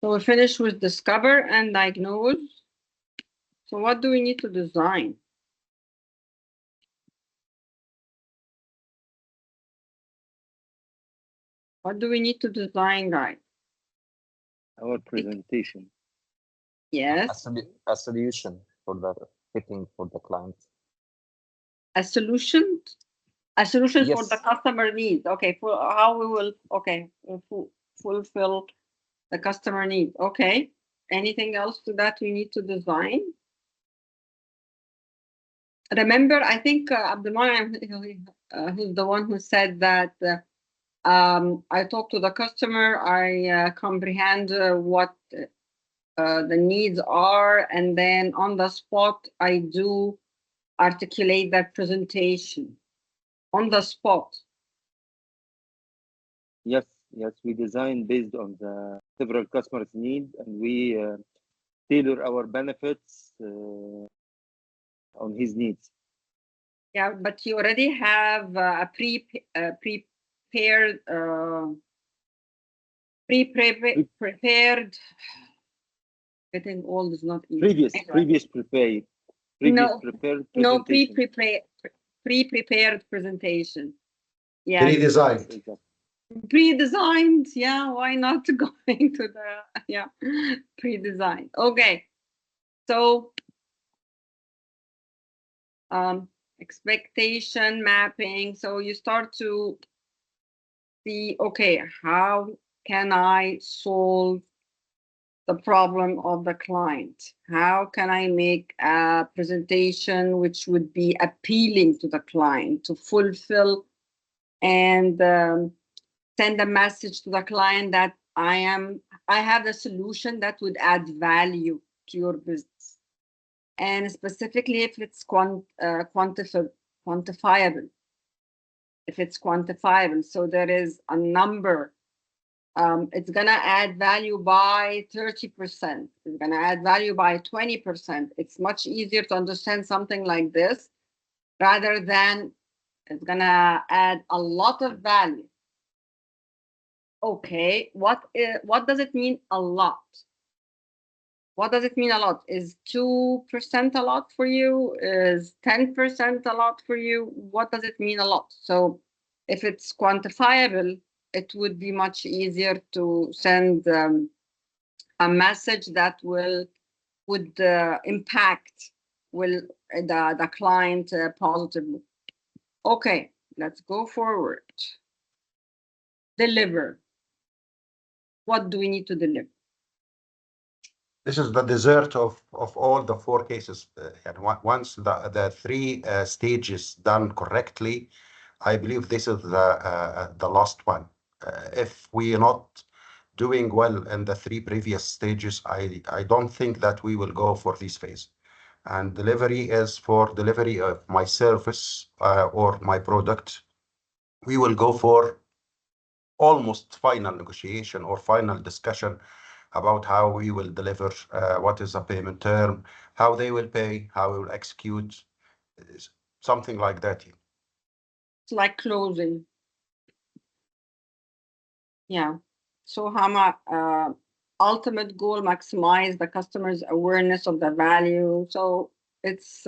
So we finish with discover and diagnose. So what do we need to design? What do we need to design, guys? Our presentation. Yes. A solution for the fitting for the client. A solution? A solution for the Yes. customer needs. Okay, for how we will, okay, fulfill the customer needs. Okay. Anything else to that we need to design? Remember, I think Abdulman, he's the one who said that I talk to the customer, I comprehend what the needs are, and then on the spot, I do articulate that presentation on the spot. Yes, yes, we design based on the several customers' need, and we tailor our benefits on his needs. Yeah, but you already have a prepared prepared. Getting old is not easy. Previous prepared. No, prepared no presentation. pre-prepared presentation. Yeah, Pre-designed. Exactly. pre-designed. Yeah, why not going to the pre-designed? Okay, so expectation mapping. So you start to see, okay, how can I solve the problem of the client? How can I make a presentation which would be appealing to the client to fulfill and send a message to the client that I have a solution that would add value to your business, and specifically if it's quantifiable. If it's quantifiable, so there is a number. It's going to add value by 30%. It's going to add value by 20%. It's much easier to understand something like this rather than it's going to add a lot of value. Okay, what does it mean a lot? What does it mean a lot? Is 2% a lot for you? Is 10% a lot for you? What does it mean a lot? So if it's quantifiable, it would be much easier to send a message that would impact the client positively. Okay, let's go forward. Deliver. What do we need to deliver? This is the dessert of all the 4 cases. And once the 3 stages done correctly, I believe this is the last one. If we are not doing well in the 3 previous stages, I don't think that we will go for this phase. And delivery is for delivery of my service or my product. We will go for almost final negotiation or final discussion about how we will deliver, what is the payment term, how they will pay, how we will execute, something like that. It's like closing. Yeah. So how ultimate goal, maximize the customer's awareness of the value. So it's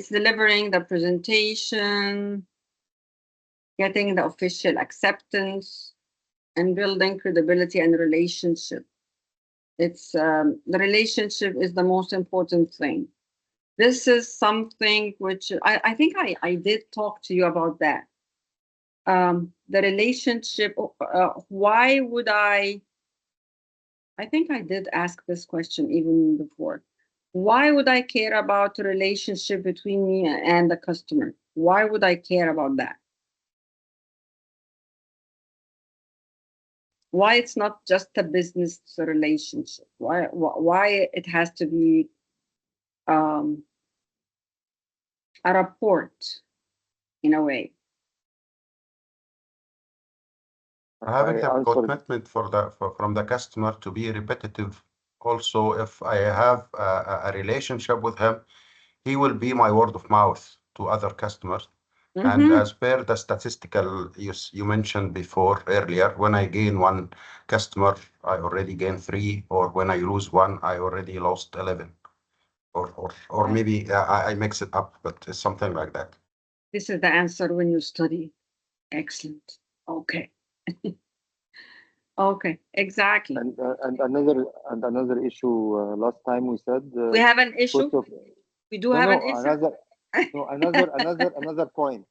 delivering the presentation, getting the official acceptance, and building credibility and relationship. It's the relationship is the most important thing. This is something which I think I did talk to you about that. The relationship, why would I think I did ask this question even before. Why would I care about the relationship between me and the customer? Why would I care about that? Why it's not just a business relationship? Why it has to be a report in a way. Having the answered. commitment from the customer to be repetitive. Also, if I have a relationship with him, he will be my word of mouth to other customers. And Mhm. as per the statistical you mentioned before earlier, when I gain one customer, I already gain 3, or when I lose one, I already lost 11. Or maybe I mix it up, but it's something like that. This is the answer when you study. Excellent. Okay. Okay, exactly. And another issue. Last time we said We have an issue. cost of, We do have an issue. another point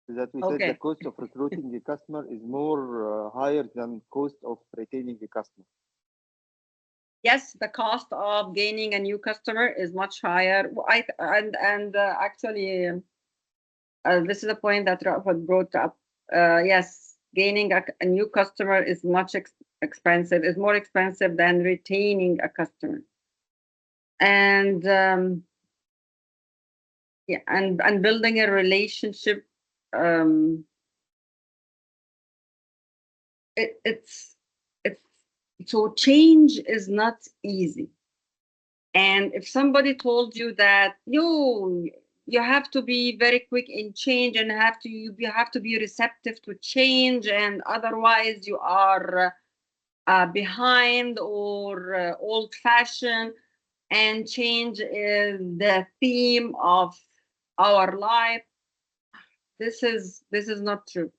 is that we said the Okay. cost of recruiting a customer is more higher than cost of retaining a customer. Yes, the cost of gaining a new customer is much higher. Actually, this is a point that Rafat brought up. Yes, gaining a new customer is much expensive. Is more expensive than retaining a customer. And yeah, and building a relationship. It's so change is not easy. And if somebody told you that you have to be very quick in change and you have to be receptive to change, and otherwise you are behind or old-fashioned, and change is the theme of our life, this is not true.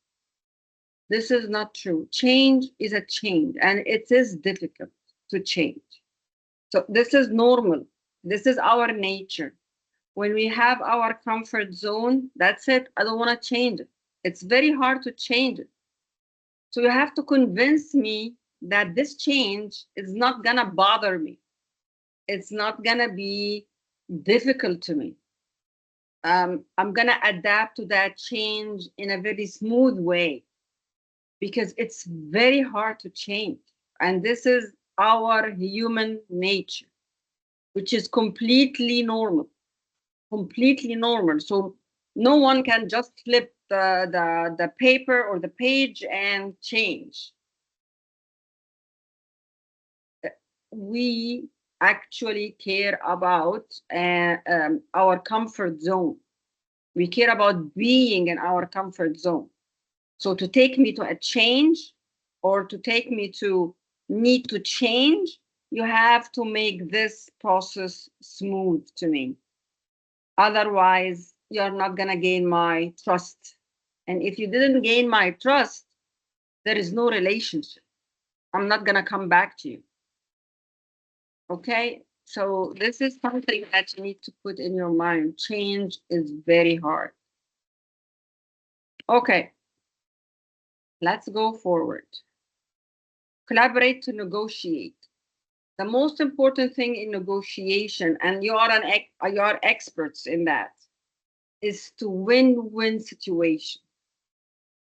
This is not true. Change is a change, and it is difficult to change. So this is normal. This is our nature. When we have our comfort zone, that's it. I don't want to change it. It's very hard to change it. So you have to convince me that this change is not going to bother me. It's not going to be difficult to me. I'm going to adapt to that change in a very smooth way, because it's very hard to change. And this is our human nature, which is completely normal. Completely normal. So no one can just flip the paper or the page and change. We actually care about our comfort zone. We care about being in our comfort zone. So to take me to a change, or to take me to need to change, you have to make this process smooth to me. Otherwise, you're not going to gain my trust. And if you didn't gain my trust, there is no relationship. I'm not going to come back to you. Okay? So this is something that you need to put in your mind. Change is very hard. Okay. Let's go forward. Collaborate to negotiate. The most important thing in negotiation, and you are experts in that, is to win-win situation.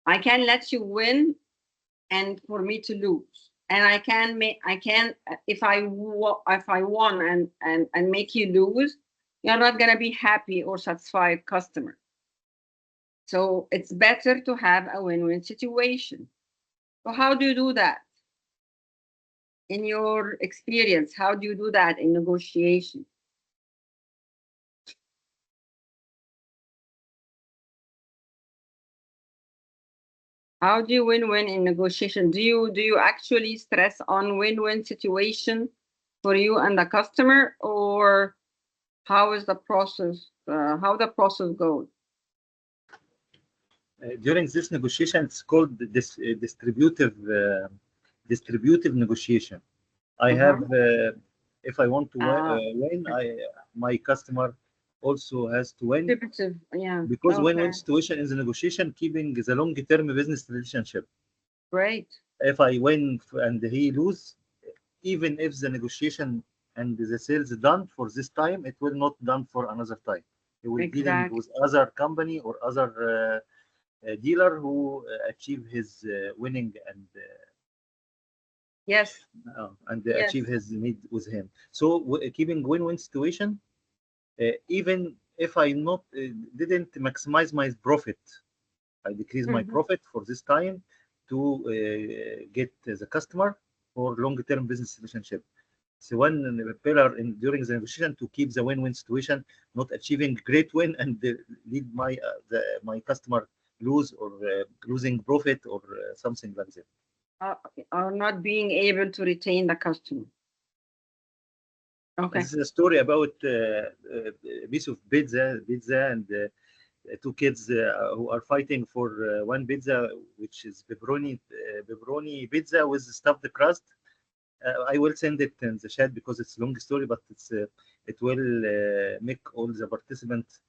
I can let you win and for me to lose. And I can if I won and make you lose, you're not going to be happy or satisfied customer. So it's better to have a win-win situation. So how do you do that? In your experience, how do you do that in negotiation? How do you win-win in negotiation? Do you actually stress on win-win situation for you and the customer, or how is the process? How the process goes? During this negotiation, it's called this distributive negotiation. I have, if I want to win, my customer also has to win. Distributive, yeah. Because win-win Okay. situation is a negotiation, keeping the long-term business relationship. Great. If I win and he lose, even if the negotiation and the sales done for this time, it will not done for another time. He will dealing Exactly. with other company or other dealer who achieve his winning and Yes. and Yes. achieve his need with him. So keeping win-win situation even if I not didn't maximize my profit, I decrease my profit for this time to get the customer for long-term business relationship. So one pillar during the negotiation to keep the win-win situation, not achieving great win and lead my customer lose or losing profit or something like that. Or not being able to retain the customer. Okay. This is a story about a piece of pizza and two kids who are fighting for one pizza, which is pepperoni pizza with stuffed crust. I will send it in the chat because it's a long story, but it will make all the participants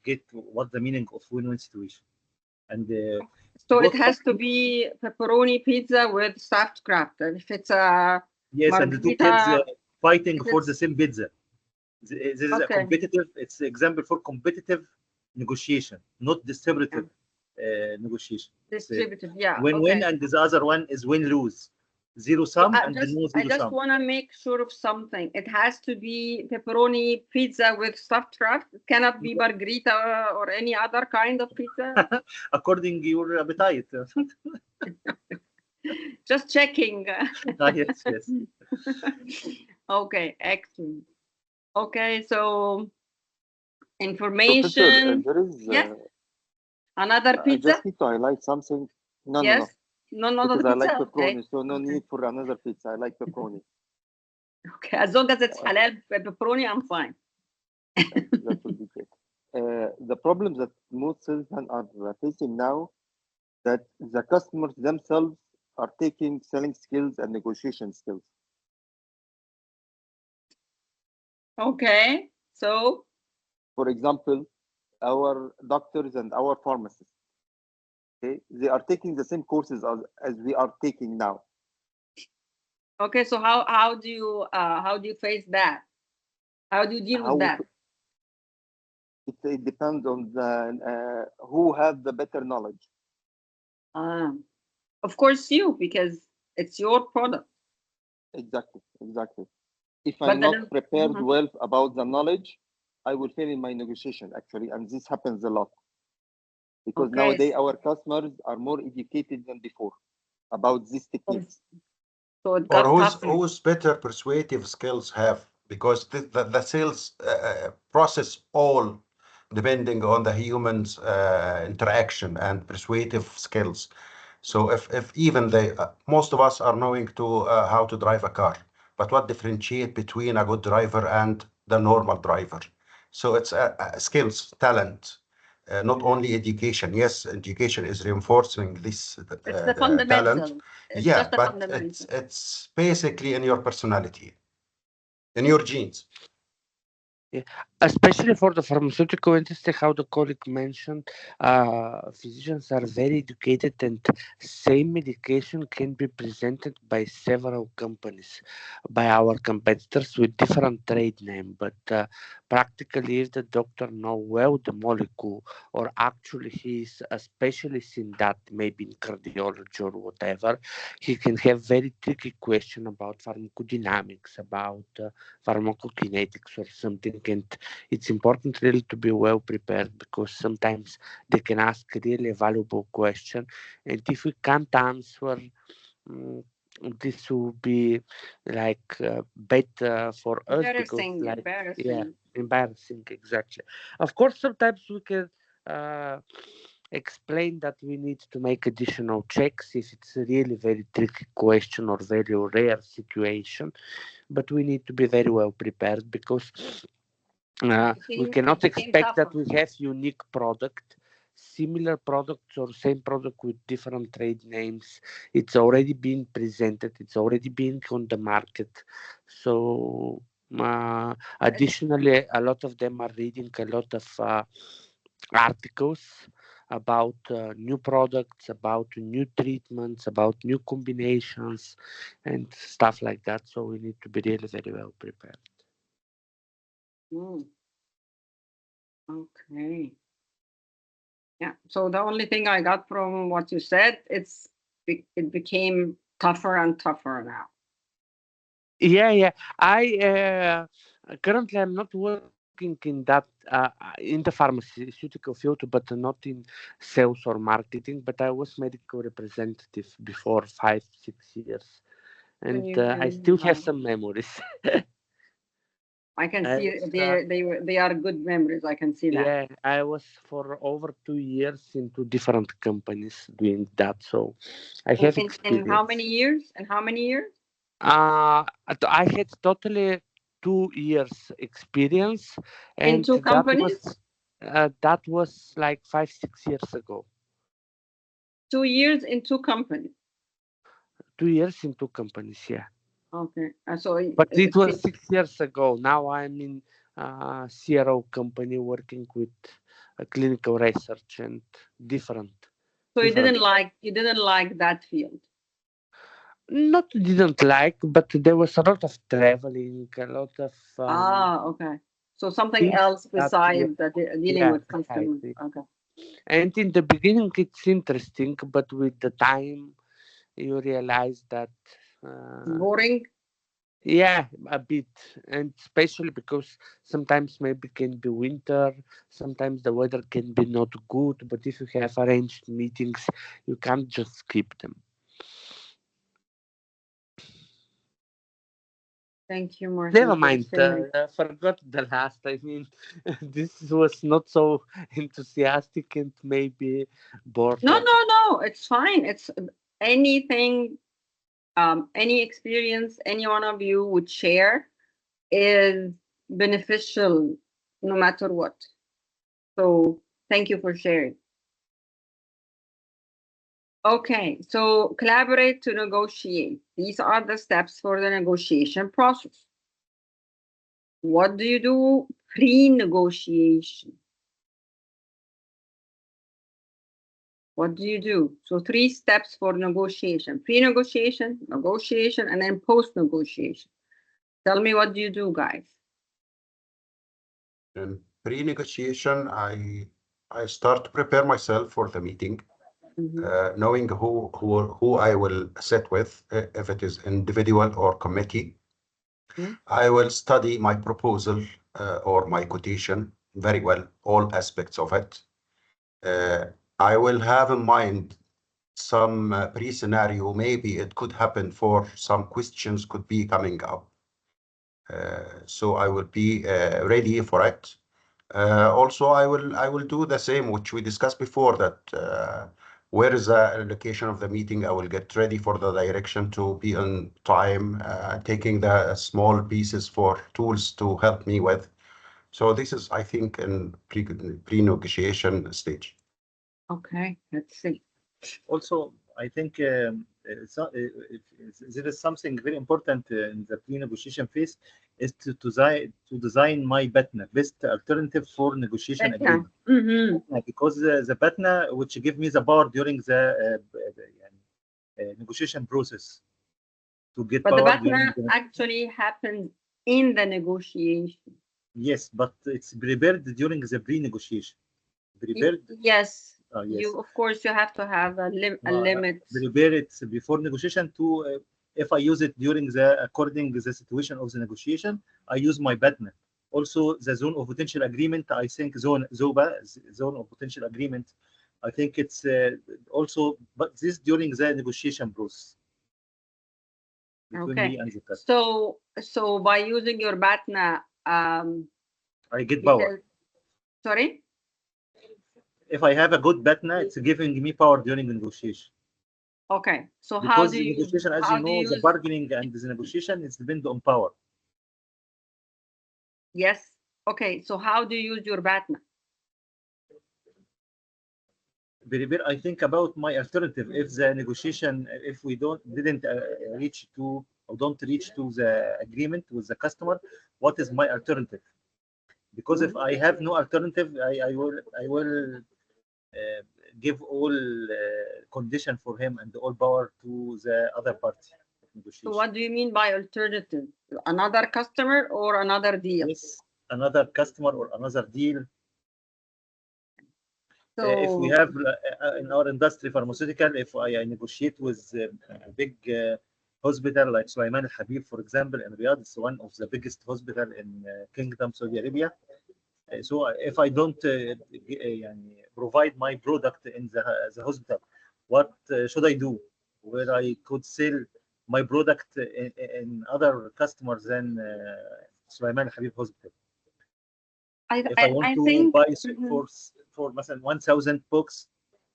get what the meaning of win-win situation. And so it has to be pepperoni pizza with stuffed crust. If it's a yes, margarita, and the two kids fighting for the same pizza. This is a competitive. It's an example for competitive negotiation, not distributive negotiation. Distributive, yeah. Win-win, and the other one is win-lose. Zero sum and no zero sum. I just want to make sure of something. It has to be pepperoni pizza with stuffed crust. It cannot be margarita or any other kind of pizza. According to your appetite. Just checking. Yes, yes. Okay, excellent. Okay, so information. Professor, there is yes. Another pizza. I just need to highlight something. No, yes. No, because pizza. I like pepperoni, okay. so no need for another pizza. I like pepperoni. Okay, as long as it's halal pepperoni, I'm fine. That would be great. The problem that most salesmen are facing now, that the customers themselves are taking selling skills and negotiation skills. Okay, so for example, our doctors and our pharmacists, okay, they are taking the same courses as we are taking now. Okay, so how do you face that? How do you deal with that? It depends on the who have the better knowledge. Of course you, because it's your product. Exactly. If I'm not prepared well about the knowledge, I will fail in my negotiation actually, and this happens a lot. Because nowadays our customers are more educated than before about these techniques. So it got whose better persuasive skills have, because the sales process all depending on the human's interaction and persuasive skills. So if even most of us are knowing to how to drive a car, but what differentiate between a good driver and the normal driver? So it's skills, talent. Not only education. Yes, education is reinforcing this it's the fundamental. talent. It's yeah, just but it's basically in your personality, in your genes. Yeah. Especially for the pharmaceutical industry, how the colleague mentioned, physicians are very educated, and same medication can be presented by several companies, by our competitors with different trade name. But practically, if the doctor know well the molecule, or actually he is a specialist in that, maybe in cardiology or whatever, he can have very tricky question about pharmacodynamics, about pharmacokinetics or something. And it's important really to be well prepared, because sometimes they can ask really valuable question, and if we can't answer, this will be like bad for us, because embarrassing, exactly. Of course, sometimes we can explain that we need to make additional checks if it's a really very tricky question or very rare situation, but we need to be very well prepared, because we cannot expect that we have unique product, similar products or same product with different trade names. It's already been presented, it's already been on the market. So additionally, a lot of them are reading a lot of articles about new products, about new treatments, about new combinations and stuff like that. So we need to be really very well prepared. Okay. Yeah. So the only thing I got from what you said, it became tougher and tougher now. Yeah. Currently, I'm not working in that in the pharmaceutical field, but not in sales or marketing. But I was medical representative before 5-6 years, and I still have some memories. I can see they are good memories. I can see that. Yeah, I was for over 2 years in 2 different companies doing that, so I have experience. In how many years? And how many years? I had totally 2 years experience, In and two companies? that was like 5-6 years ago. 2 years in two companies. 2 years in two companies, yeah. Okay, But it was 6 years ago. Now I'm in a CRO company working with clinical research and different. So you didn't like that field? Not didn't like, but there was a lot of traveling, a lot of okay. So something else besides dealing with customers. Exactly. Okay. And in the beginning, it's interesting, but with the time, you realize that boring. Yeah, a bit, and especially because sometimes maybe can be winter, sometimes the weather can be not good, but if you have arranged meetings, you can't just skip them. Thank you, Martin. Never mind, I forgot the last. I mean, this was not so enthusiastic and maybe bored. No, it's fine. It's anything, any experience any one of you would share is beneficial no matter what. So thank you for sharing. Okay, so collaborate to negotiate. These are the steps for the negotiation process. What do you do pre-negotiation? What do you do? So 3 steps for negotiation: pre-negotiation, negotiation, and then post-negotiation. Tell me, what do you do, guys? In pre-negotiation, I start to prepare myself for the meeting, knowing who I will sit with, if it is individual or committee. I will study my proposal or my quotation very well, all aspects of it. I will have in mind some pre-scenario. Maybe it could happen for some questions could be coming up. So I will be ready for it. Also, I will do the same which we discussed before, that where is the location of the meeting. I will get ready for the direction to be on time, taking the small pieces for tools to help me with. So this is, I think, in pre-negotiation stage. Okay, let's see. Also, I think there is something very important in the pre-negotiation phase, is to design my BATNA, best alternative for negotiation agreement. Because the BATNA, which give me the power during the negotiation process to get but power. The BATNA actually happens in the negotiation. Yes, but it's prepared during the pre-negotiation. Prepared. Yes. Yes. You, of course, you have to have a limit. Prepare it before negotiation to, if I use it during according to the situation of the negotiation, I use my BATNA. Also, the zone of potential agreement, I think zone of potential agreement, I think it's also, but this during the negotiation process. Okay. So by using your BATNA, I get power. Sorry? If I have a good BATNA, it's giving me power during the negotiation. Okay. So because how do you negotiation, as you know, the bargaining and the negotiation is depend on power. Yes. Okay. So how do you use your BATNA? I think about my alternative. If the negotiation, if we didn't reach to or don't reach to the agreement with the customer, what is my alternative? Because if I have no alternative, I will give all condition for him and all power to the other party. So what do you mean by alternative? Another customer or another deal? Yes, another customer or another deal. So if we have in our industry, pharmaceutical, if I negotiate with big hospital like Sulaiman Al Habib, for example, in Riyadh. It's one of the biggest hospital in Kingdom Saudi Arabia. So if I don't provide my product in the hospital, what should I do? Where I could sell my product in other customers than Sulaiman Al Habib Hospital. If I want to think, buy for 1,000 books,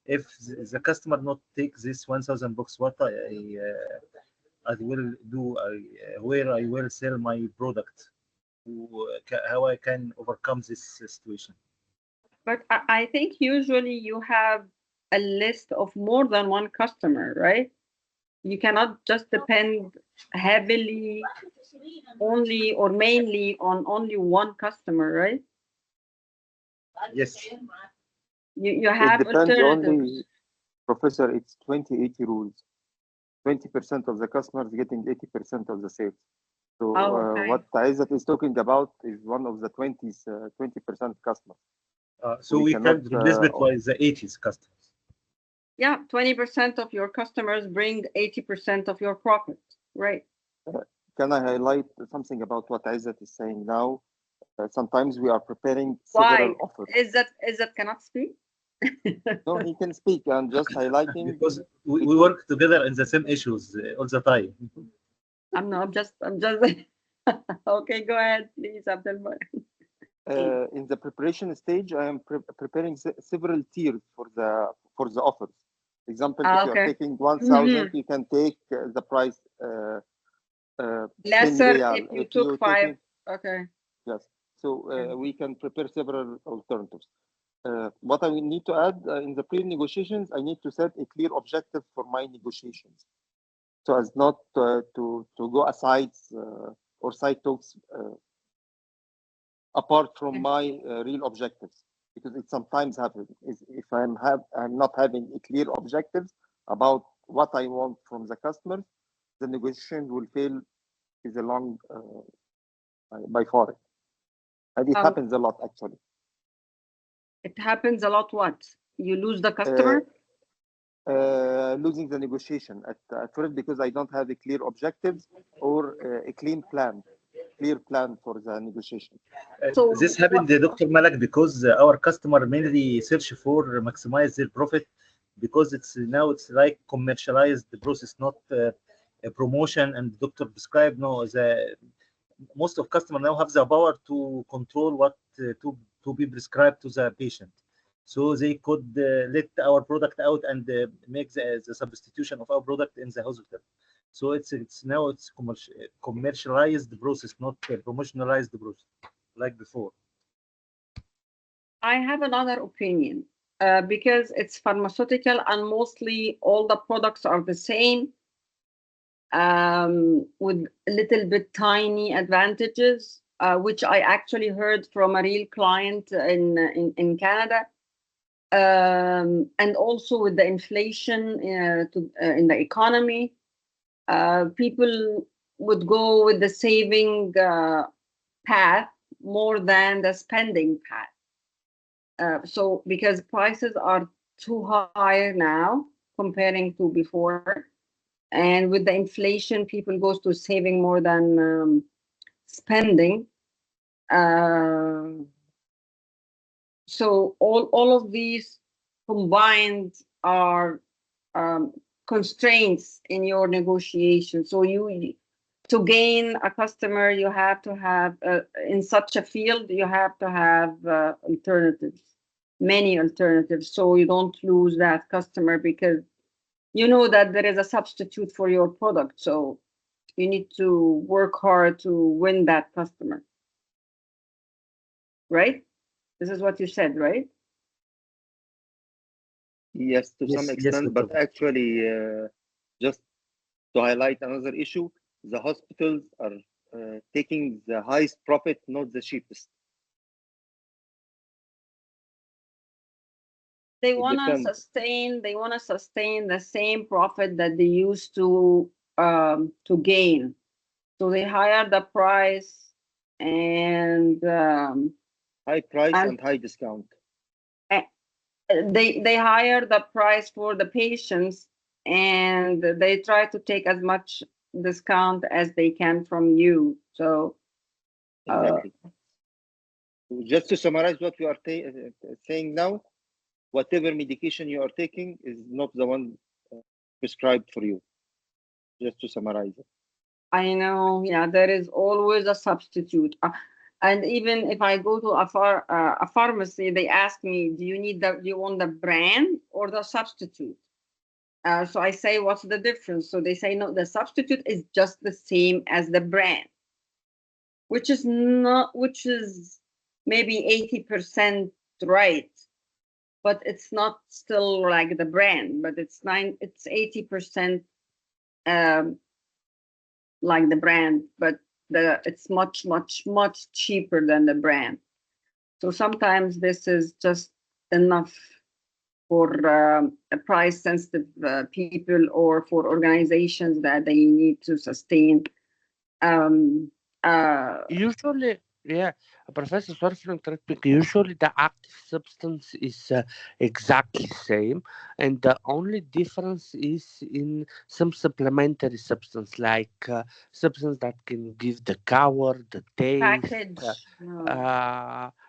if the customer not take this 1,000 books, what I will do, where I will sell my product, how I can overcome this situation. But I think usually you have a list of more than one customer, right? You cannot just depend heavily only or mainly on only one customer, right? Yes. You have it depends alternatives. only, Professor, it's 20-80 rules. 20% of the customers getting 80% of the sales. So what Izzat is talking about is one of the 20% customers. So we can replace it by the 80s customers. Yeah, 20% of your customers bring 80% of your profit, right? Can I highlight something about what Izzat is saying now? Sometimes we are preparing several offers. Izzat cannot speak? No, he can speak. I'm just highlighting because we work together in the same issues all the time. I'm just okay, go ahead, please, Abdul. In the preparation stage, I am preparing several tiers for the offers. Example, if you are taking 1,000, you can take the price lesser 10 if you took 5. Okay. Yes. So we can prepare several alternatives. What I need to add in the pre-negotiations, I need to set a clear objective for my negotiations, so as not to go aside or side talks apart from my real objectives, because it sometimes happens. If I'm not having a clear objectives about what I want from the customers, the negotiation will fail is a long by far, and it happens a lot actually. It happens a lot. What? You lose the customer? Losing the negotiation at first because I don't have a clear objectives or a clear plan for the negotiation. So this happened, Dr. Malak, because our customer mainly search for maximize their profit, because it's like commercialized the process, not a promotion. And doctor prescribed, no, most of customers now have the power to control what to be prescribed to the patient, so they could let our product out and make the substitution of our product in the hospital. So it's now commercialized process, not promotionalized process like before. I have another opinion because it's pharmaceutical and mostly all the products are the same. With a little bit tiny advantages, which I actually heard from a real client in Canada, and also with the inflation in the economy, people would go with the saving path more than the spending path. So because prices are too high now comparing to before. And with the inflation, people goes to saving more than spending. So all of these combined are constraints in your negotiation. So to gain a customer, you have to have in such a field, you have to have alternatives, many alternatives, so you don't lose that customer because you know that there is a substitute for your product, so you need to work hard to win that customer. Right? This is what you said, right? Yes, to some extent, but actually, just to highlight another issue, the hospitals are taking the highest profit, not the cheapest. They want to sustain. They want to sustain the same profit that they used to gain. So they hire the price and high price and high discount. They hire the price for the patients and they try to take as much discount as they can from you. So exactly. Just to summarize what we are saying now, whatever medication you are taking is not the one prescribed for you. Just to summarize it. I know, yeah, there is always a substitute. And even if I go to a pharmacy, they ask me, do you want the brand or the substitute? So I say, what's the difference? So they say, no, the substitute is just the same as the brand, which is maybe 80% right, but it's not still like the brand, but it's 80% like the brand, but it's much, much, much cheaper than the brand. So sometimes this is just enough for price sensitive people or for organizations that they need to sustain. Usually, yeah, Professor, sorry for interrupting. Usually, the active substance is exactly same, and the only difference is in some supplementary substance, like substance that can give the color, the taste. Package.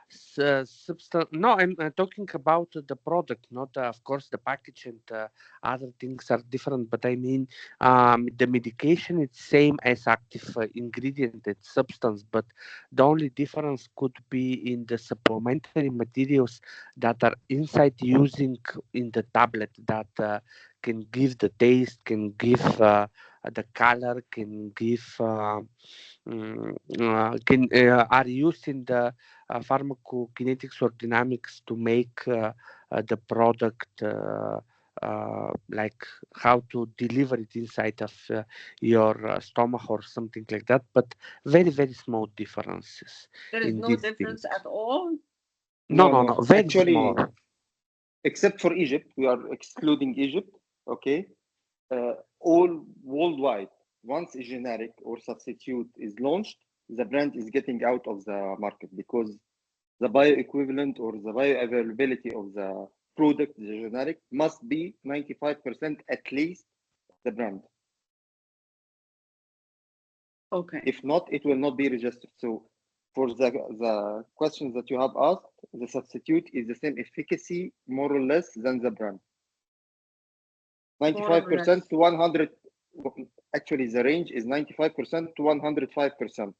Substance. No, I'm talking about the product, not of course the package and other things are different. But I mean, the medication it's same as active ingredient, it's substance, but the only difference could be in the supplementary materials that are inside using in the tablet that can give the taste, can give the color, can give are used in the pharmacokinetics or dynamics to make the product like how to deliver it inside of your stomach or something like that, but very, very small differences. There is in no these difference things. at all? No, very Actually, small. Except for Egypt, we are excluding Egypt, okay? All worldwide, once a generic or substitute is launched, the brand is getting out of the market because the bioequivalent or the bioavailability of the product, the generic, must be 95% at least the brand. Okay. If not, it will not be registered. So for the questions that you have asked, the substitute is the same efficacy, more or less, than the brand. 95% to 100, actually the range is 95% to 105%.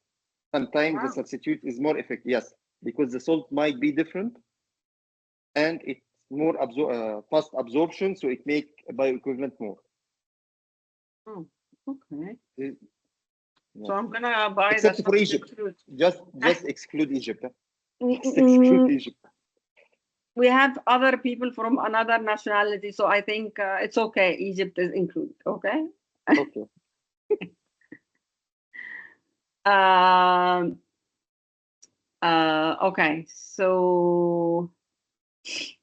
Sometimes the substitute is more effective, yes, because the salt might be different and it's more fast absorption, so it make bioequivalent more. Oh, okay. Yeah. So I'm gonna buy except for Egypt. Just exclude Egypt. Exclude Egypt. We have other people from another nationality, so I think it's okay. Egypt is included. Okay. Okay. Okay. So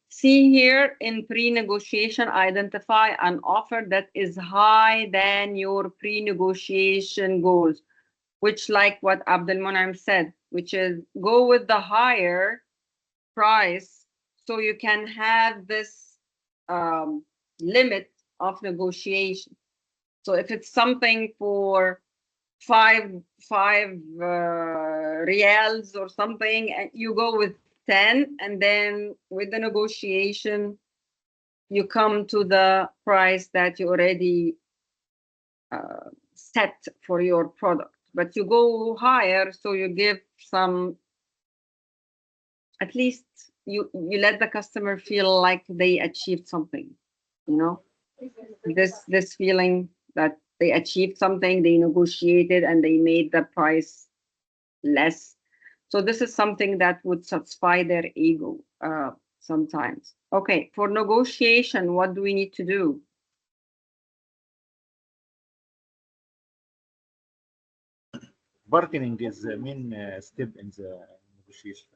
see here in pre-negotiation, identify an offer that is high than your pre-negotiation goals, which like what Abdelmonem said, which is go with the higher price so you can have this limit of negotiation. So if it's something for five reals or something, and you go with 10, and then with the negotiation, you come to the price that you already set for your product. But you go higher, so you give some, at least you let the customer feel like they achieved something, you know, this feeling that they achieved something, they negotiated and they made the price less. So this is something that would satisfy their ego sometimes. Okay, for negotiation, what do we need to do? Bargaining is the main step in the negotiation.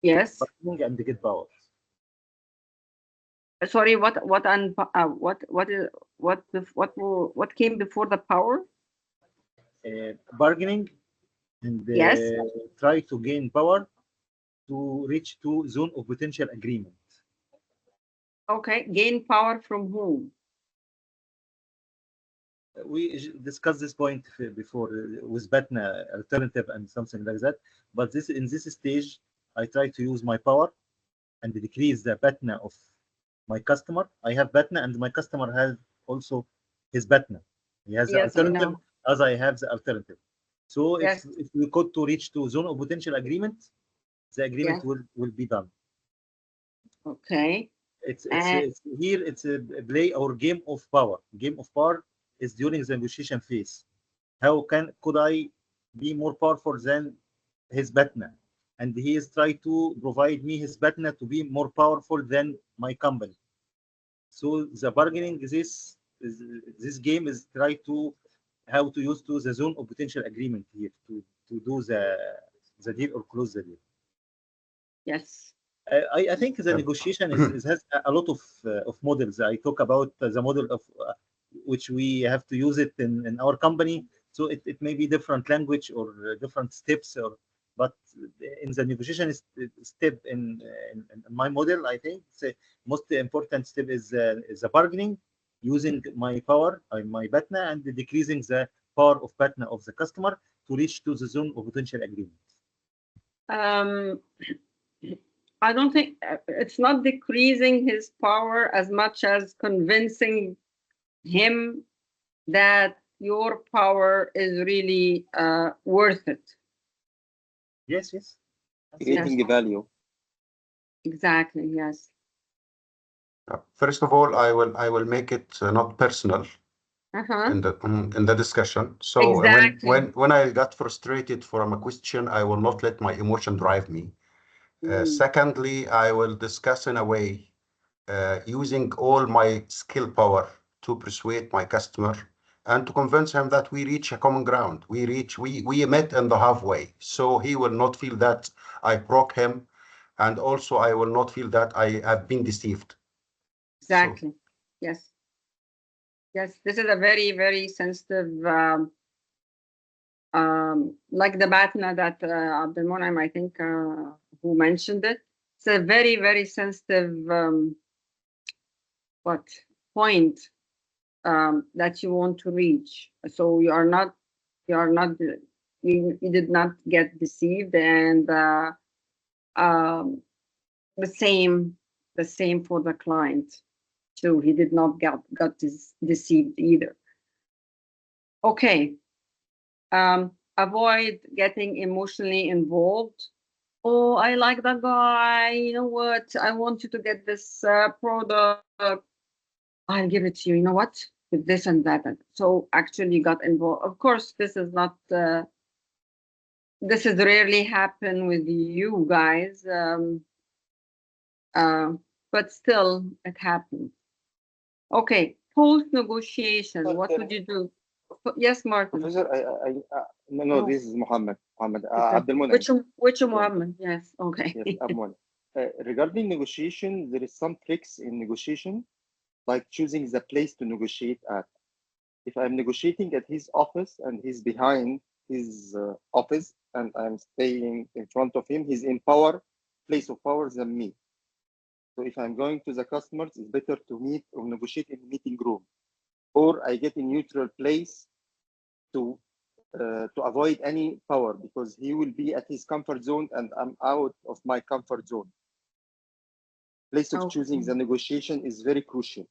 Yes. Bargaining and get power. Sorry, what came before the power? Bargaining and yes, try to gain power to reach to zone of potential agreement. Okay, gain power from whom? we discussed this point before with BATNA alternative and something like that. But in this stage, I try to use my power and decrease the BATNA of my customer. I have BATNA and my customer has also his BATNA. He has the alternative as I have the alternative. So if we could to reach to zone of potential agreement, the agreement will be done. Okay. It's here. It's a play or game of power. Game of power is during the negotiation phase. How could I be more powerful than his BATNA? And he is trying to provide me his BATNA to be more powerful than my company. So the bargaining, this game is try to how to use to the zone of potential agreement here to do the deal or close the deal. Yes. I think the negotiation has a lot of models. I talk about the model of which we have to use it in our company. So it may be different language or different steps, but in the negotiation step in my model, I think the most important step is the bargaining, using my power, my BATNA, and decreasing the power of BATNA of the customer to reach to the zone of potential agreement. I don't think it's not decreasing his power as much as convincing him that your power is really worth it. Yes. Creating the value. Exactly. Yes. First of all, I will make it not personal in the discussion. So when I got frustrated from a question, I will not let my emotion drive me. Secondly, I will discuss in a way using all my skill power to persuade my customer and to convince him that we reach a common ground. We met in the halfway, so he will not feel that I broke him, and also I will not feel that I have been deceived. Exactly. So, yes. This is a very, very sensitive. Like the BATNA that Abdelmonem, I think, who mentioned it. It's a very, very sensitive point that you want to reach. So you did not get deceived, and the same for the client too. He did not got deceived either. Okay. Avoid getting emotionally involved. Oh, I like that guy. You know what? I want you to get this product. I'll give it to you. You know what? With this and that. So actually you got involved. Of course, this is not, this is rarely happen with you guys. But still it happens. Okay. Post-negotiation, what would you do? Yes, Martin. Professor, no, this is Muhammad. Abdelmonem. Which Muhammad? Yes, okay. Yes, Abdelmonem. Regarding negotiation, there is some tricks in negotiation, like choosing the place to negotiate at. If I'm negotiating at his office and he's behind his office and I'm staying in front of him, he's in place of power than me. So if I'm going to the customers, it's better to meet or negotiate in the meeting room, or I get a neutral place to avoid any power, because he will be at his comfort zone and I'm out of my comfort zone. Place of choosing the negotiation is very crucial.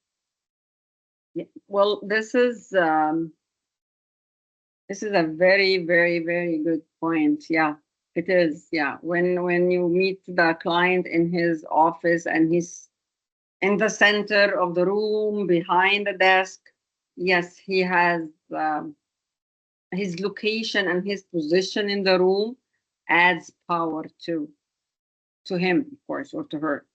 Yeah. Well, this is a very, very, very good point. Yeah, it is. Yeah, when you meet the client in his office and he's in the center of the room behind the desk, yes, he has his location and his position in the room adds power to him, of course, or to her.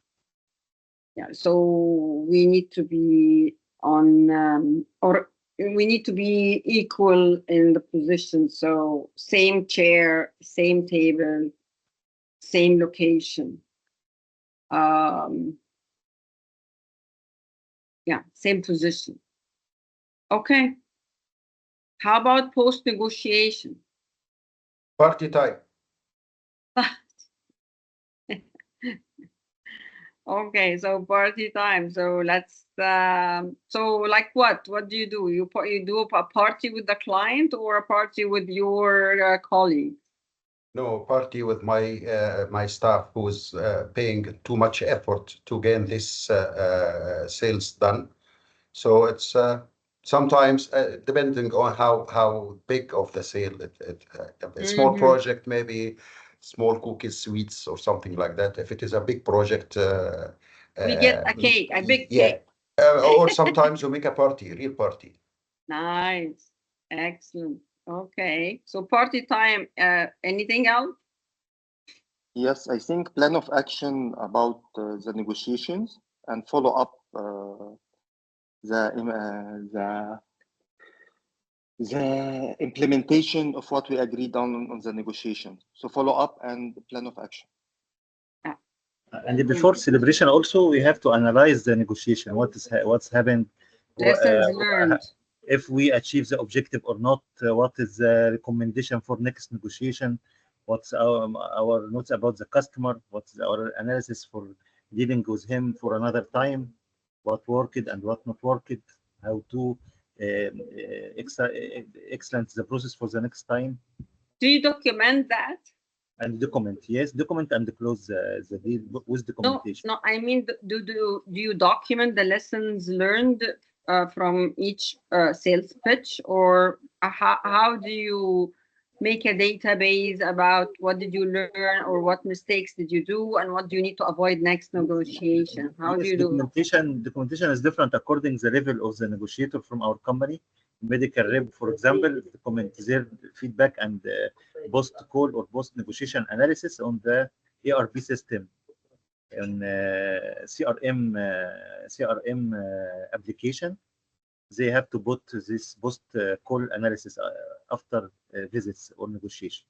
Yeah, so we need to be on, or we need to be equal in the position. So same chair, same table, same location. Yeah, same position. Okay. How about post-negotiation? Party time. Okay, so party time. So let's so like what? What do? You do a party with the client or a party with your colleague? No, party with my staff who's paying too much effort to gain this sales done. So it's sometimes depending on how big of the sale a small project, maybe small cookies, sweets, or something like that. If it is a big project, We get a cake, a big yeah, cake. or sometimes you make a party, real party. Nice, excellent. Okay, so party time. Anything else? Yes, I think plan of action about the negotiations and follow up the implementation of what we agreed on the negotiation. So follow up and plan of action. And before celebration, also we have to analyze the negotiation. What's happened? Lessons learned. If we achieve the objective or not. What is the recommendation for next negotiation? What's our notes about the customer? What's our analysis for dealing with him for another time? What worked and what not worked? How to excellent the process for the next time. Do you document that? And document, yes, document and close the deal with documentation. No, I mean, do you document the lessons learned from each sales pitch, or how do you make a database about what did you learn or what mistakes did you do and what do you need to avoid next negotiation? How do you do documentation? Documentation is different according to the level of the negotiator from our company. Medical rep, for example, document their feedback and post call or post negotiation analysis on the ERP system and CRM application. They have to put this post call analysis after visits or negotiation.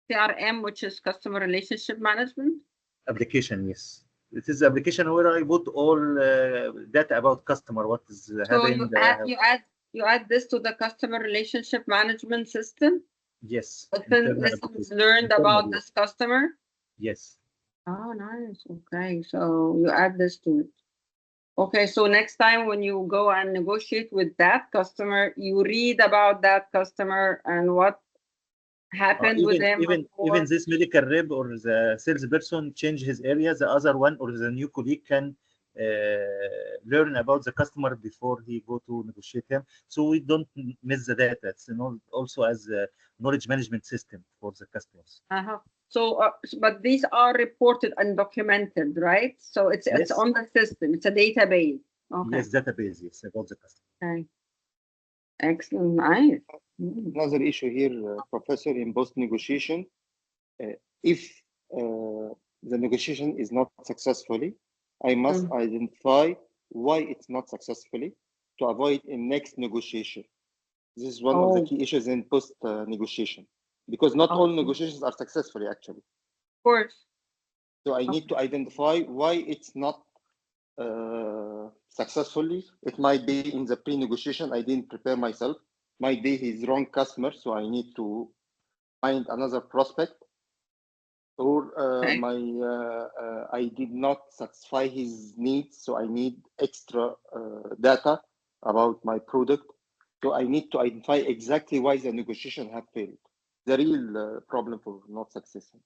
CRM, which is customer relationship management application. Yes, it is the application where I put all data about customer. What is happening? You add this to the customer relationship management system. Yes. Lessons learned about this customer. Yes. Oh, nice. Okay, so you add this to it. Okay, so next time when you go and negotiate with that customer, you read about that customer and what happened with them. Even this medical rep or the salesperson change his area, the other one or the new colleague can learn about the customer before he go to negotiate him. So we don't miss the data. It's also as a knowledge management system for the customers. So, but these are reported and documented, right? So it's on the system. It's a database. Okay. Yes, database. Yes, about the customer. Okay. Excellent. Nice. Another issue here, Professor, in post negotiation, if the negotiation is not successfully, I must identify why it's not successfully to avoid in next negotiation. This is one of the key issues in post negotiation, because not all negotiations are successfully actually. Of course. So I need to identify why it's not successfully. It might be in the pre-negotiation, I didn't prepare myself. Might be his wrong customer, so I need to find another prospect. Or I did not satisfy his needs, so I need extra data about my product. So I need to identify exactly why the negotiation have failed. The real problem for not successful.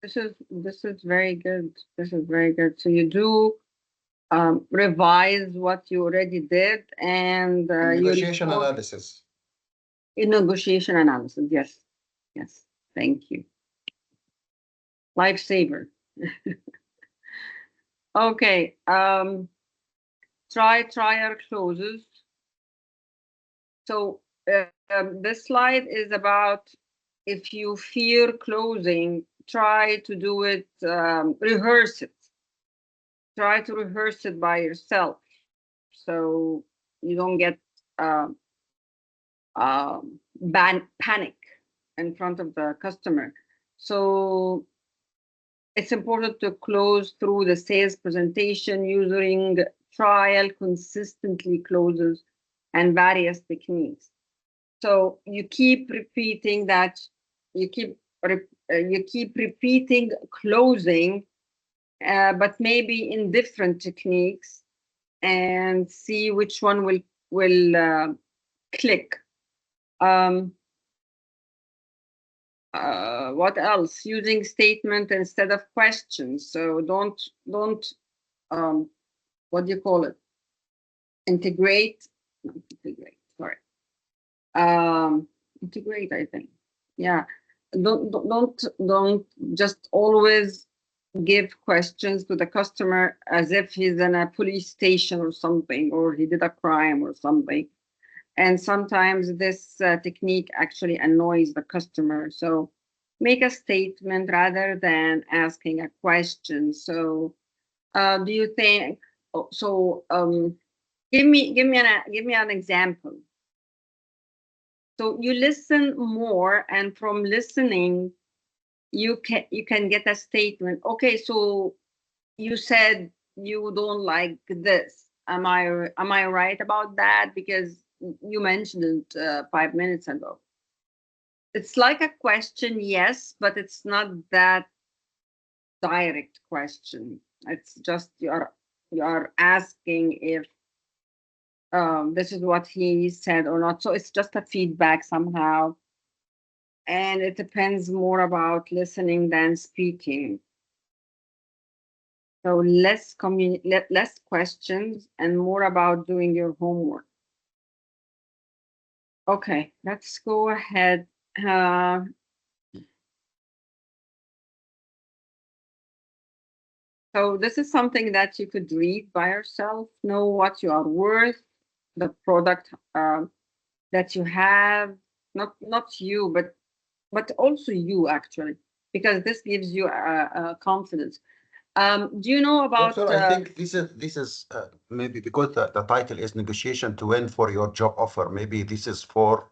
This is very good. This is very good. So you do revise what you already did and negotiation analysis. In negotiation analysis, yes, yes. Thank you. Lifesaver. Okay. Trial closes. So this slide is about if you fear closing, try to do it, rehearse it. Try to rehearse it by yourself, so you don't get panic in front of the customer. So it's important to close through the sales presentation using trial consistently closes and various techniques. So you keep repeating that, you keep repeating closing but maybe in different techniques, and see which one will click. What else? Using statement instead of questions. So don't what do you call it? Integrate, not integrate, sorry. Integrate, I think. Yeah. Don't just always give questions to the customer as if he's in a police station or something, or he did a crime or something. And sometimes this technique actually annoys the customer. So make a statement rather than asking a question. So do you think, so give me an example. So you listen more, and from listening, you can get a statement. Okay, so you said you don't like this. Am I right about that? Because you mentioned it 5 minutes ago. It's like a question, yes, but it's not that direct question. It's just you're asking if this is what he said or not. So it's just a feedback somehow. And it depends more about listening than speaking. So less questions and more about doing your homework. Okay, let's go ahead. So this is something that you could read by yourself. Know what you are worth, the product that you have, not you, but also you actually, because this gives you confidence. Do you know about? Doctor, I think this is maybe because the title is negotiation to win for your job offer. Maybe this is for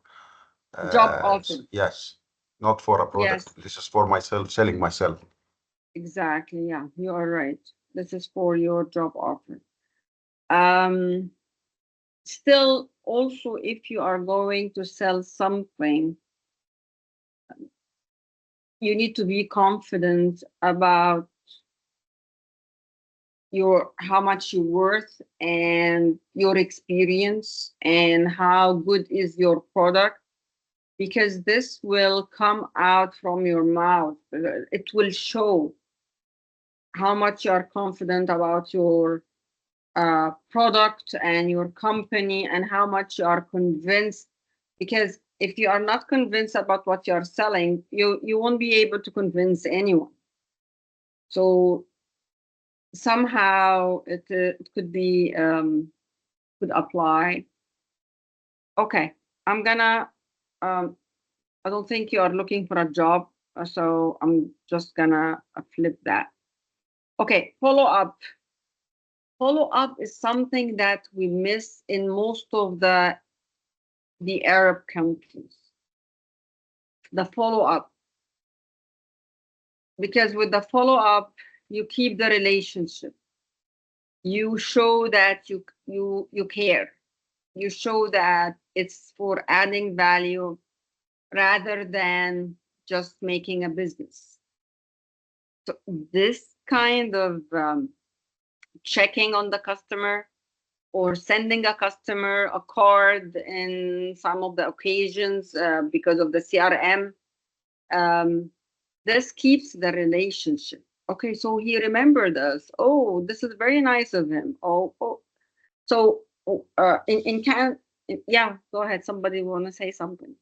job offer. Yes, not for a product. Yes. This is for myself, selling myself. Exactly. Yeah, you are right. This is for your job offer. Still, also, if you are going to sell something, you need to be confident about how much you're worth and your experience and how good is your product, because this will come out from your mouth. It will show how much you are confident about your product and your company, and how much you are convinced. Because if you are not convinced about what you are selling, you won't be able to convince anyone. So somehow it could be could apply. Okay, I'm gonna I don't think you are looking for a job, so I'm just gonna flip that. Okay, follow up. Follow up is something that we miss in most of the Arab countries. The follow up, because with the follow up, you keep the relationship. You show that you care. You show that it's for adding value rather than just making a business. So this kind of checking on the customer or sending a customer a card in some of the occasions because of the CRM, this keeps the relationship. Okay, so he remembered us. Oh, this is very nice of him. Oh. So yeah, go ahead. Somebody want to say something?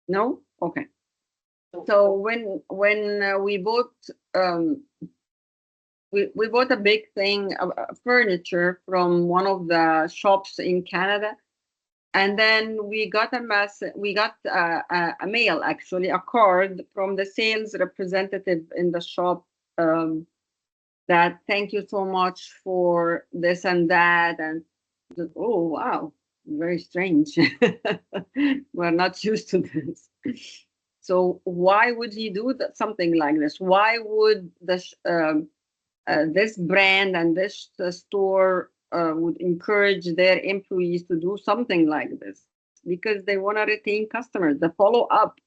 No? Okay. So when we bought we bought a big thing of furniture from one of the shops in Canada, and then we got a mail, actually a card from the sales representative in the shop, that thank you so much for this and that, and oh wow, very strange. We're not used to this. So why would he do something like this? Why would this brand and this store would encourage their employees to do something like this? Because they want to retain customers. The follow up.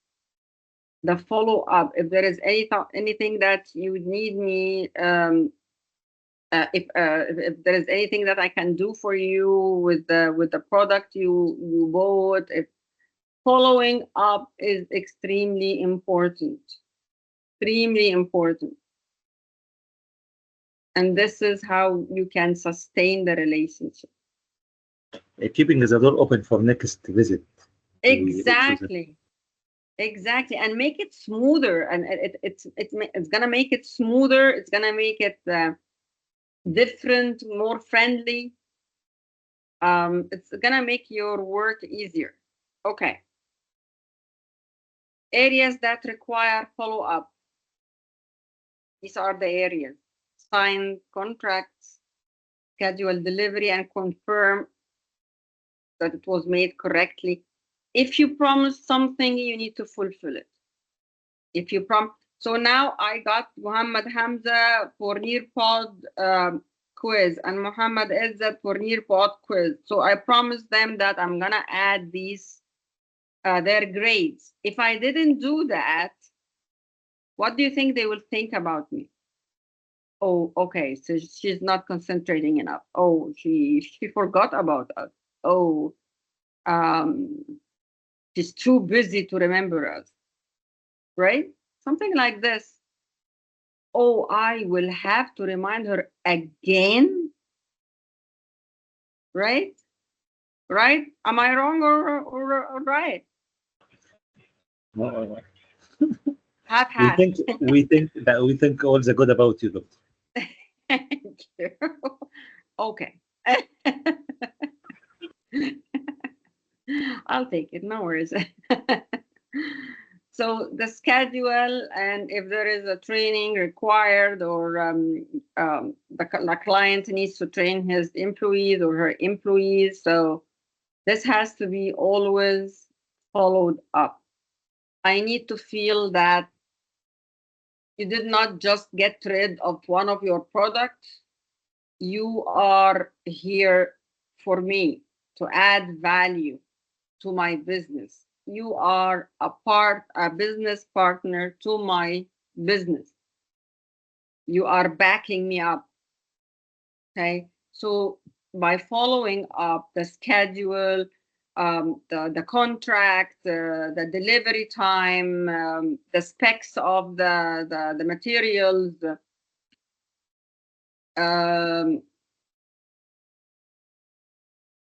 the follow-up. If there is anything that you need me, if there is anything that I can do for you with the product you bought, if following up is extremely important. Extremely important. And this is how you can sustain the relationship. Keeping the door open for next visit. Exactly. Exactly. And make it smoother. And it's gonna make it smoother. It's gonna make it different, more friendly. It's gonna make your work easier. Okay. Areas that require follow-up. These are the areas. Sign contracts, schedule delivery, and confirm that it was made correctly. If you promise something, you need to fulfill it. If you promise. So now I got Muhammad Hamza for Nearpod quiz and Muhammad Izzat for Nearpod quiz. So I promised them that I'm gonna add these their grades. If I didn't do that, what do you think they will think about me? Oh, okay, so she's not concentrating enough. Oh, she forgot about us. Oh, she's too busy to remember us, right? Something like this. Oh, I will have to remind her again, right? Right? Am I wrong or right? No, Half. we think all the good about you, doctor. Thank you. Okay. I'll take it, no worries. So the schedule, and if there is a training required, or the client needs to train his employees or her employees, so this has to be always followed up. I need to feel that you did not just get rid of one of your products. You are here for me to add value to my business. You are a business partner to my business. You are backing me up. Okay. So by following up the schedule, the contract, the delivery time, the specs of the materials,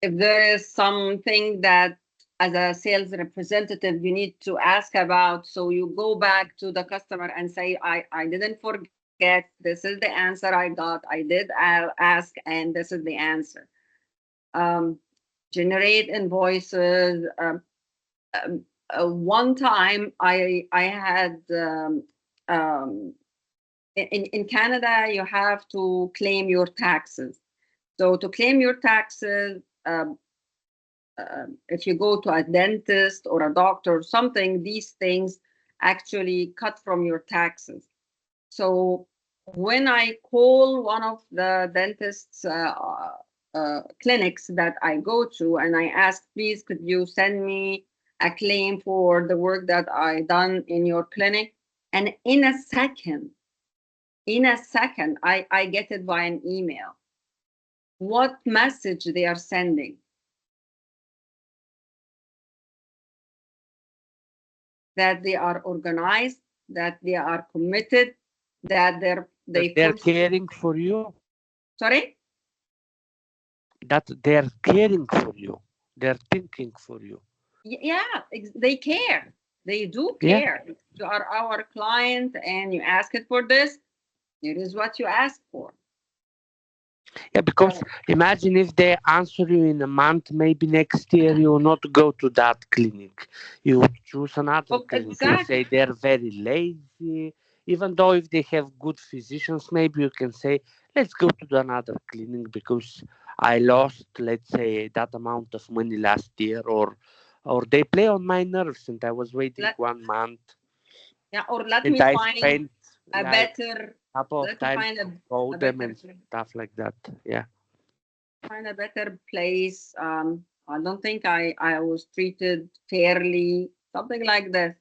if there is something that as a sales representative you need to ask about, so you go back to the customer and say, I didn't forget, this is the answer I got, I did ask, and this is the answer. Generate invoices. One time I had in Canada, you have to claim your taxes. So to claim your taxes, if you go to a dentist or a doctor or something, these things actually cut from your taxes. So when I call one of the dentist's clinics that I go to and I ask, please, could you send me a claim for the work that I done in your clinic? And in a second, I get it by an email. What message they are sending? That they are organized, that they are committed, that they're caring for you. Sorry? That they're caring for you. They're thinking for you. Yeah, they care. They do care. Yeah. You are our client and you ask it for this, it is what you ask for. Yeah, because imagine if they answer you in a month, maybe next year you will not go to that clinic. You would choose another clinic. Exactly. You say they're very lazy. Even though if they have good physicians, maybe you can say, let's go to another clinic because I lost, let's say, that amount of money last year, or they play on my nerves and I was waiting 1 month. Yeah, or let me find a better couple of times to call them and stuff like that. Yeah. Find a better place. I don't think I was treated fairly, something like that.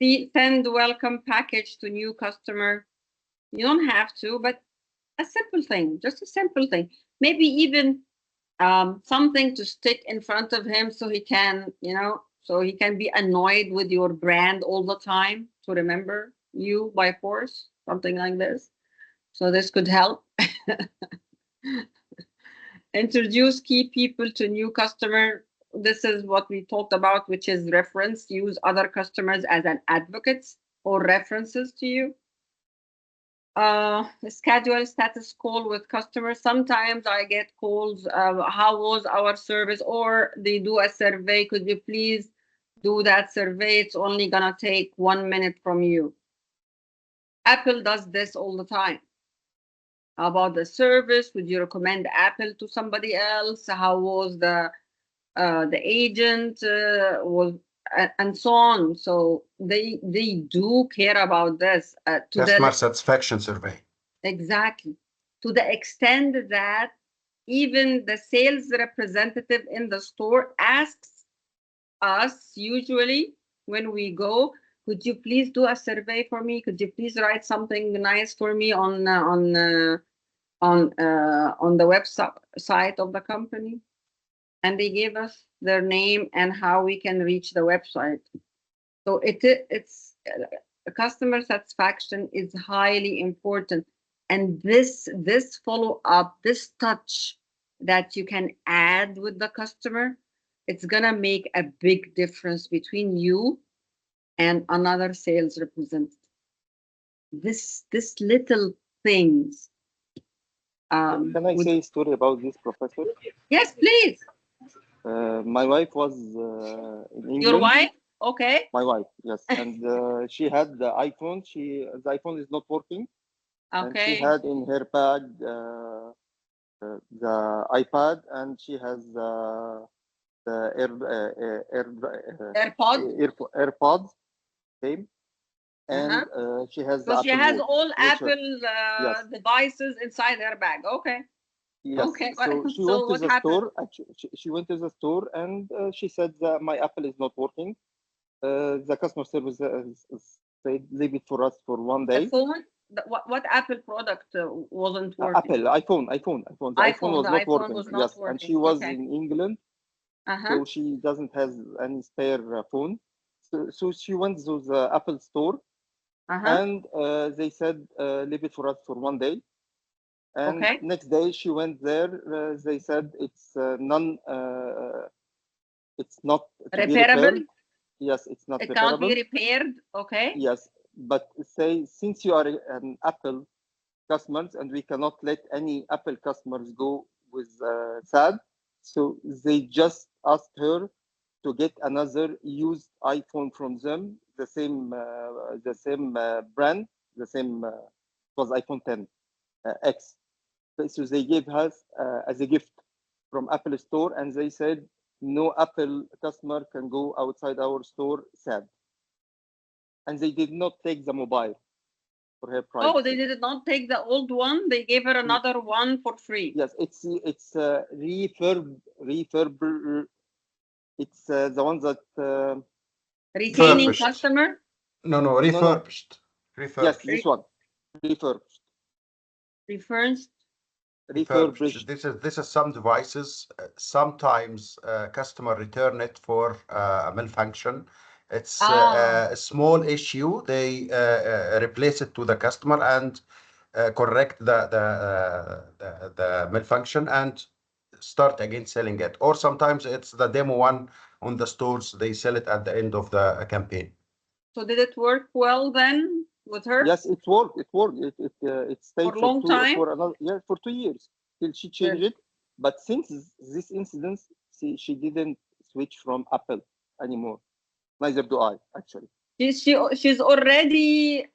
Send welcome package to new customer. You don't have to, but a simple thing, just a simple thing. Maybe even something to stick in front of him so he can, so he can be annoyed with your brand all the time to remember you by force, something like this. So this could help. Introduce key people to new customer. This is what we talked about, which is reference. Use other customers as an advocates or references to you. Schedule status call with customers. Sometimes I get calls, how was our service, or they do a survey. Could you please do that survey? It's only gonna take 1 minute from you. Apple does this all the time. How about the service? Would you recommend Apple to somebody else? How was the agent was, and so on. So they do care about this. Customer satisfaction survey. Exactly. To the extent that even the sales representative in the store asks us usually when we go, could you please do a survey for me? Could you please write something nice for me on the website of the company? And they gave us their name and how we can reach the website. So it's customer satisfaction is highly important. And this follow-up, this touch that you can add with the customer, it's gonna make a big difference between you and another sales representative. This little things. Can I say a story about this, Professor? Yes, please. My wife was in England. Your wife? Okay. My wife, yes, and she had the iPhone. The iPhone is not working. Okay. And she had in her bag the iPad, and she has the AirPods. Okay. And she has. So she has all Apple yes. devices inside her bag. Okay. Yes. Okay. So she went to the store. She went to the store and she said that my Apple is not working. The customer service said leave it for us for 1 day. The phone? What Apple product wasn't working? iPhone. The iPhone was not working. Yes, and she was in England, so she doesn't have any spare phone. So she went to the Apple store, and they said leave it for us for 1 day. And next day she went there. They said it's it's not repairable. Yes, it's not it repairable. Can't be repaired. Okay. Yes, but say since you are an Apple customers and we cannot let any Apple customers go with sad, so they just asked her to get another used iPhone from them, the same brand, the same was iPhone 10 X. So they gave us as a gift from Apple Store, and they said no Apple customer can go outside our store sad. And they did not take the mobile for her price. Oh, they did not take the old one. They gave her another one for free. Yes, it's refurb. It's the one that retaining customer. No, refurbished. No. Refurbished. Yes, this one. Refurbished. Refurbished. This is some devices. Sometimes customer return it for a malfunction. It's a small issue. They replace it to the customer and correct the malfunction and start again selling it. Or sometimes it's the demo one on the stores. They sell it at the end of the campaign. So did it work well then with her? Yes, it worked. It stayed for a long time. For 2 years till she changed it. But since this incident, she didn't switch from Apple anymore. Neither do I, actually. She's already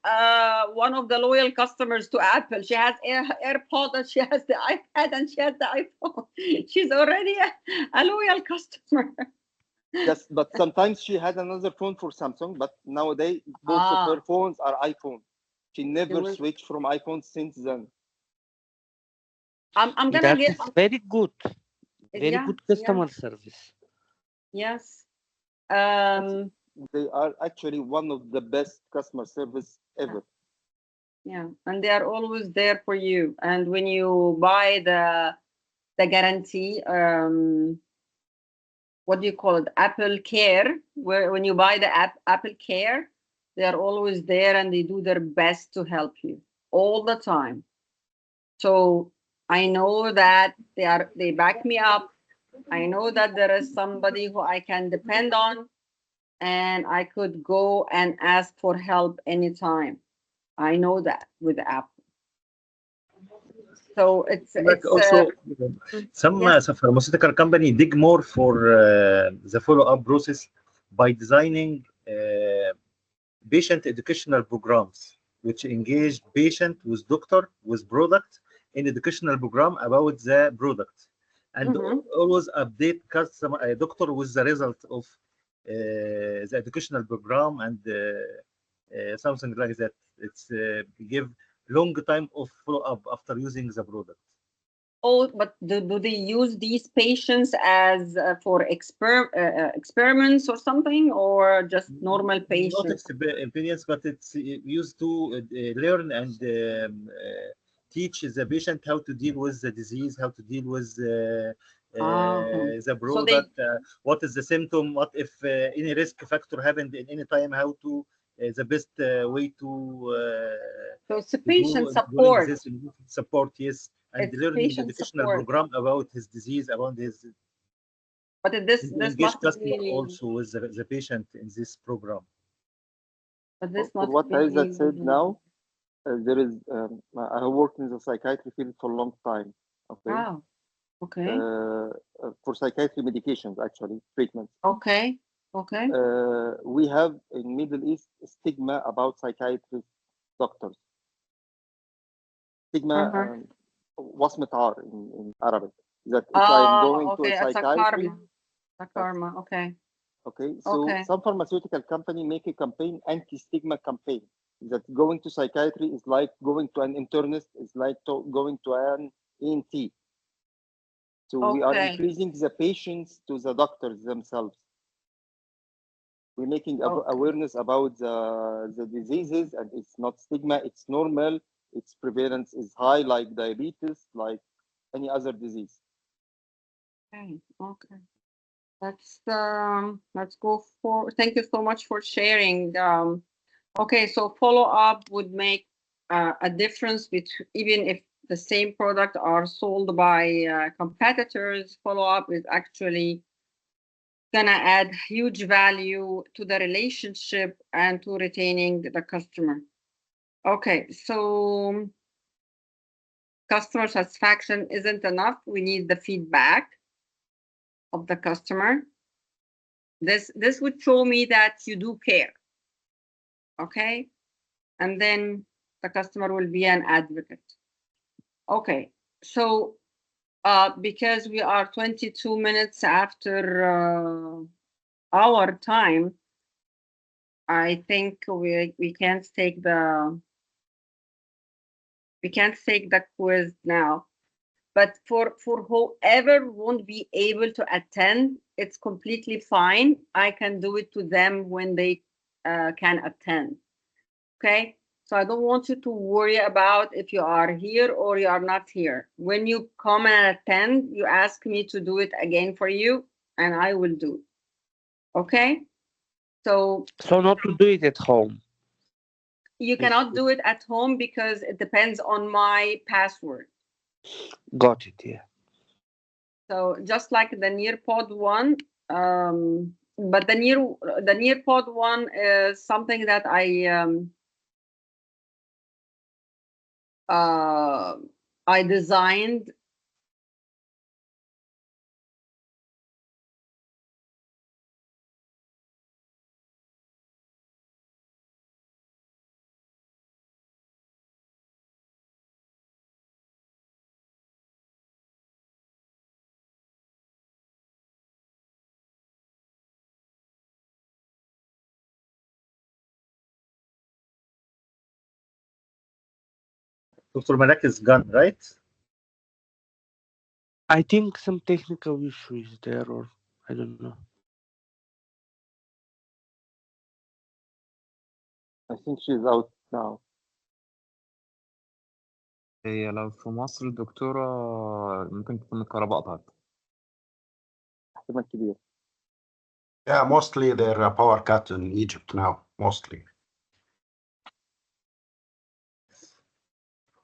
one of the loyal customers to Apple. She has AirPods, and she has the iPad, and she has the iPhone. She's already a loyal customer. Yes, but sometimes she had another phone for Samsung, but nowadays both of her phones are iPhone. She never switched from iPhone since then. I'm gonna get very good. Very good customer service. Yes. they are actually one of the best customer service ever. Yeah, and they are always there for you. And when you buy the guarantee, what do you call it? Apple Care, where when you buy the Apple Care, they are always there and they do their best to help you all the time. So I know that they back me up. I know that there is somebody who I can depend on, and I could go and ask for help anytime. I know that with Apple. So it's also some yes. pharmaceutical company dig more for the follow-up process by designing patient educational programs which engage patient with doctor with product in educational program about the product, and always update customer doctor with the result of the educational program, and something like that. It's give long time of follow-up after using the product. Oh, but do they use these patients as for experiments or something, or just normal patients? Not experience, but it's used to learn and teach the patient how to deal with the disease, how to deal with the product, so what is the symptom, what if any risk factor happened in any time, how to the best way to so it's a patient support. Yes, and it's learning the educational program about his disease, about his. But this must customer be also with the patient in this program. But this for what Aizat said now, there is I have worked in the psychiatry field for a long time. Okay. Wow. Okay. For psychiatry medications, actually treatments. Okay. Okay. We have in Middle East stigma about psychiatrist doctors. Stigma wasmat in Arabic. That if I'm going to a psychiatry, a karma. Okay. Okay, so some pharmaceutical company make a campaign, anti-stigma campaign, that going to psychiatry is like going to an internist, is like going to an ENT. So we are increasing the patients to the doctors themselves. We're making awareness about the diseases, and it's not stigma, it's normal, its prevalence is high, like diabetes, like any other disease. Okay, okay. Let's go for, thank you so much for sharing. Okay, so follow-up would make a difference between, even if the same product are sold by competitors, follow-up is actually gonna add huge value to the relationship and to retaining the customer. Okay, so customer satisfaction isn't enough. We need the feedback of the customer. This would show me that you do care. Okay, and then the customer will be an advocate. Okay, so because we are 22 minutes after our time, I think we can't take the quiz now. But for whoever won't be able to attend, it's completely fine. I can do it to them when they can attend. Okay, so I don't want you to worry about if you are here or you are not here. When you come and attend, you ask me to do it again for you, and I will do it. Okay, so not to do it at home. You cannot do it at home because it depends on my password. Got it, yeah. So just like the Nearpod one, but the Nearpod one is something that I designed. Dr. Malak is gone, right? I think some technical issue is there, or I don't know. I think she's out now. هي لو في مصر الدكتورة ممكن تكون الكهرباء قطعت. احتمال كبير. Yeah, mostly there are power cut in Egypt now, mostly.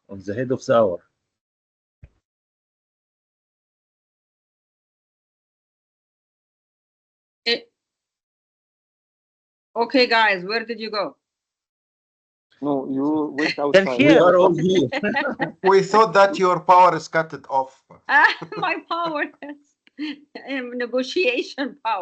On the head of the hour. Okay, guys, where did you go? No, you went They're outside. We here. are all here. We thought that your power is cut it off. My power is negotiation power.